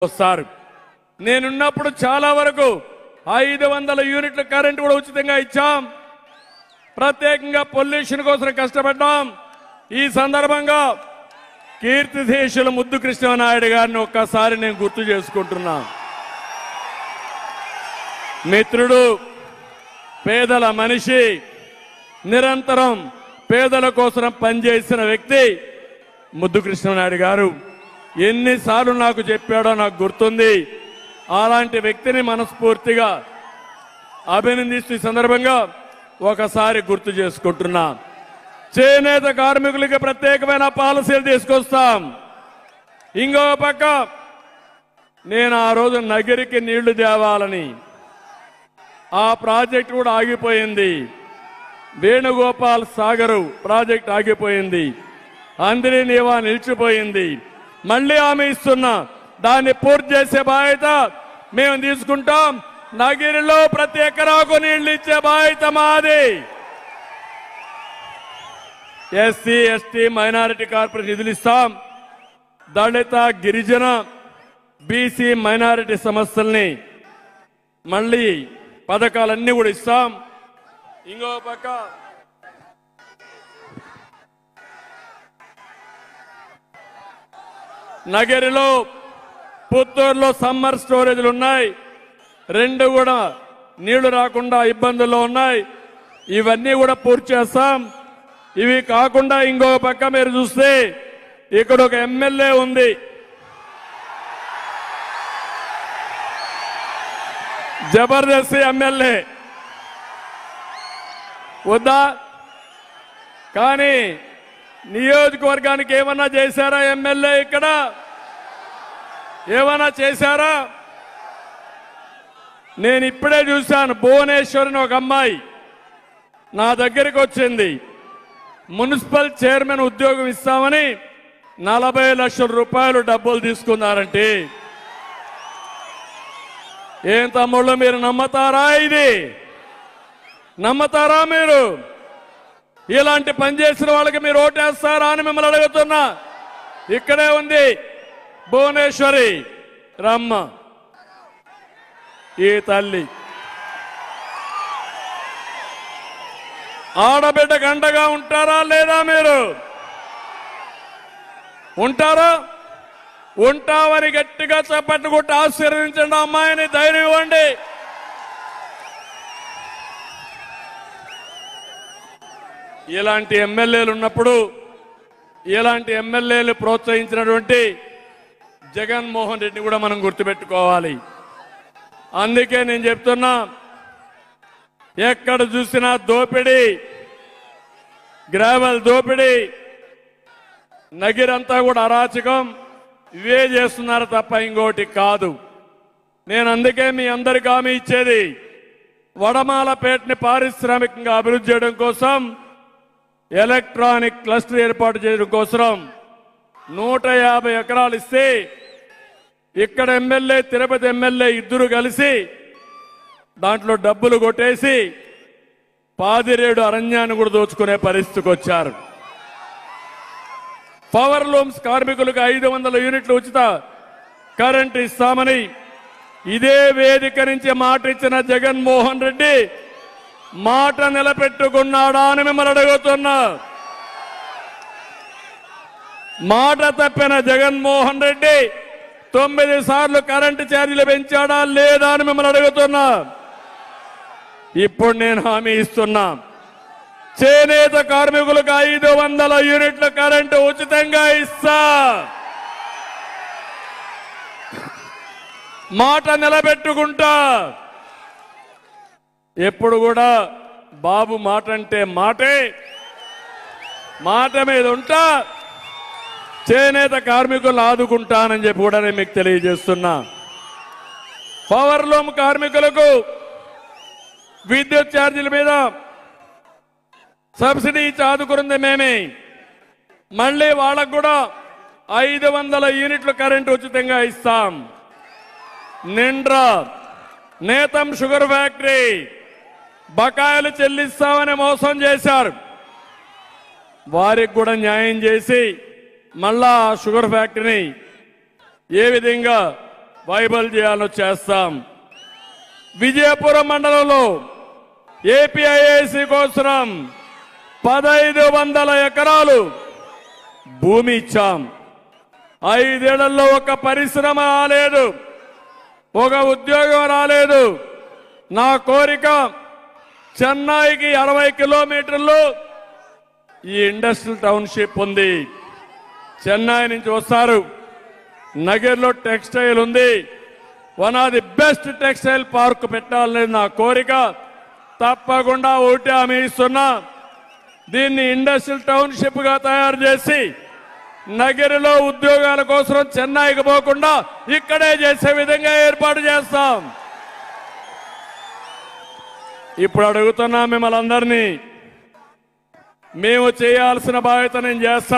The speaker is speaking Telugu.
వస్తారు. నేనున్నప్పుడు చాలా వరకు 500 యూనిట్ల కరెంటు కూడా ఉచితంగా ఇచ్చాం. ప్రత్యేకంగా పొల్యూషన్ కోసం కష్టపడ్డాం. ఈ సందర్భంగా కీర్తిశేషులు ముద్దు కృష్ణనాయుడు గారిని ఒక్కసారి నేను గుర్తు చేసుకుంటున్నా. మిత్రుడు, పేదల మనిషి, నిరంతరం పేదల కోసం పనిచేసిన వ్యక్తి ముద్దు కృష్ణనాయుడు గారు. ఎన్నిసార్లు నాకు చెప్పాడో నాకు గుర్తుంది. అలాంటి వ్యక్తిని మనస్ఫూర్తిగా అభినందిస్తూ ఈ సందర్భంగా ఒకసారి గుర్తు చేసుకుంటున్నా. చేనేత కార్మికులకి ప్రత్యేకమైన పాలసీలు తీసుకొస్తాం. ఇంకో పక్క నేను ఆ రోజు నగిరికి నీళ్లు తేవాలని ఆ ప్రాజెక్ట్ కూడా ఆగిపోయింది. వేణుగోపాల్ సాగర్ ప్రాజెక్ట్ ఆగిపోయింది. అందరి నీవా నిలిచిపోయింది. మళ్ళీ హామీ ఇస్తున్నా, దాన్ని పూర్తి చేసే బాధ్యత మేము తీసుకుంటాం. నగిరిలో ప్రతి ఎకరాకు నీళ్లు ఇచ్చే బాధ్యత మాది. ఎస్సీ, ఎస్టీ, మైనారిటీ కార్పొరేషన్ నిధులు ఇస్తాం. దళిత, గిరిజన, బీసీ, మైనారిటీ సమస్యల్ని మళ్ళీ పథకాలన్నీ కూడా ఇస్తాం. ఇంకో పక్క నగరిలో, పుత్తూరులో సమ్మర్ స్టోరేజ్లు ఉన్నాయి. 2 కూడా నీళ్లు రాకుండా ఇబ్బందుల్లో ఉన్నాయి. ఇవన్నీ కూడా పూర్తి చేస్తాం. ఇవి కాకుండా ఇంకో పక్క మీరు చూస్తే ఇక్కడ ఒక ఎమ్మెల్యే ఉంది, జబర్దస్త్ ఎమ్మెల్యే వద్దా? కానీ నియోజకవర్గానికి ఏమన్నా చేశారా ఎమ్మెల్యే? ఇక్కడ ఏమన్నా చేశారా? నేను ఇప్పుడే చూశాను, భువనేశ్వరిని ఒక అమ్మాయి నా దగ్గరికి వచ్చింది. మున్సిపల్ చైర్మన్ ఉద్యోగం ఇస్తామని 40 లక్షల రూపాయలు డబ్బులు తీసుకున్నారంటే ఏం తమ్ముళ్ళు, మీరు నమ్మతారా? ఇది నమ్మతారా? మీరు ఇలాంటి పని చేసిన వాళ్ళకి మీరు ఓటేస్తారా అని మిమ్మల్ని అడుగుతున్నా. ఇక్కడే ఉంది భువనేశ్వరి రమ్మ, ఈ తల్లి ఆడబిడ్డ గంటగా ఉంటారా లేదా? మీరు ఉంటారా? ఉంటామని గట్టిగా చప్పట్లు కొట్టి ఆశీర్వదించండి అమ్మాయిని, ధైర్యం ఇవ్వండి. ఇలాంటి ఎమ్మెల్యేలు ఉన్నప్పుడు, ఇలాంటి ఎమ్మెల్యేలు ప్రోత్సహించినటువంటి జగన్మోహన్ రెడ్డిని కూడా మనం గుర్తుపెట్టుకోవాలి. అందుకే నేను చెప్తున్నా, ఎక్కడ చూసినా దోపిడీ, గ్రావెల్ దోపిడీ, నగిరంతా కూడా అరాచకం, ఇవే చేస్తున్నారు తప్ప ఇంకోటి కాదు. నేను అందుకే మీ అందరికీ హామీ ఇచ్చేది, వడమాలపేటని పారిశ్రామికంగా అభివృద్ధి చేయడం కోసం, ఎలక్ట్రానిక్ క్లస్టర్ ఏర్పాటు చేయడం కోసం 150 ఎకరాలు ఇస్తే ఇక్కడ ఎమ్మెల్యే, తిరుపతి ఎమ్మెల్యే ఇద్దరు కలిసి దాంట్లో డబ్బులు కొట్టేసి పాదిరేడు అరణ్యాన్ని కూడా దోచుకునే పరిస్థితికి వచ్చారు. పవర్ లూమ్స్ కార్మికులకు 500 యూనిట్లు ఉచిత కరెంటు ఇస్తామని ఇదే వేదిక నుంచి మాట ఇచ్చిన జగన్మోహన్ రెడ్డి మాట నిలబెట్టుకున్నాడా అని మిమ్మల్ని అడుగుతున్నా. మాట తప్పిన జగన్మోహన్ రెడ్డి 9 సార్లు కరెంటు ఛార్జీలు పెంచాడా లేదా అని మిమ్మల్ని అడుగుతున్నా. ఇప్పుడు నేను హామీ ఇస్తున్నా, చేనేత కార్మికులకు 500 యూనిట్ల కరెంటు ఉచితంగా ఇస్తా. మాట నిలబెట్టుకుంటా. ఎప్పుడు కూడా బాబు మాట అంటే మాటే, మాట మీద ఉంటా. చేనేత కార్మికులు ఆదుకుంటానని చెప్పి కూడా నేను మీకు తెలియజేస్తున్నా. పవర్ లూమ్ కార్మికులకు విద్యుత్ ఛార్జీల మీద సబ్సిడీ ఇచ్చి ఆదుకున్నది మేమే. మళ్ళీ వాళ్ళకు కూడా 500 యూనిట్ల కరెంటు ఉచితంగా ఇస్తాం. నిండ్రా, నేతం షుగర్ ఫ్యాక్టరీ బకాయిలు చెల్లిస్తామని మోసం చేశారు. వారికి కూడా న్యాయం చేసి మళ్ళా షుగర్ ఫ్యాక్టరీని ఏ విధంగా వైబల్ చేయాలో చేస్తాం. విజయపురం మండలంలో ఏపీఐఐసి కోసం 1500 ఎకరాలు భూమి ఇచ్చాం. 5 ఏళ్లలో ఒక పరిశ్రమ రాలేదు, ఒక ఉద్యోగం రాలేదు. నా కోరిక చెన్నైకి 60 కిలోమీటర్లు ఈ ఇండస్ట్రియల్ టౌన్షిప్ ఉంది. చెన్నై నుంచి వస్తారు. నగర్లో టెక్స్టైల్ ఉంది. One of the best textile park పెట్టాలనేది నా కోరిక. తప్పకుండా ఒకటి హామీ ఇస్తున్నా, దీన్ని ఇండస్ట్రియల్ టౌన్షిప్ గా తయారు చేసి నగరిలో ఉద్యోగాల కోసం చెన్నైకి పోకుండా ఇక్కడే చేసే విధంగా ఏర్పాటు చేస్తాం. ఇప్పుడు అడుగుతున్నా మిమ్మల్ని అందరినీ, మేము చేయాల్సిన బాధ్యత నేను చేస్తాను.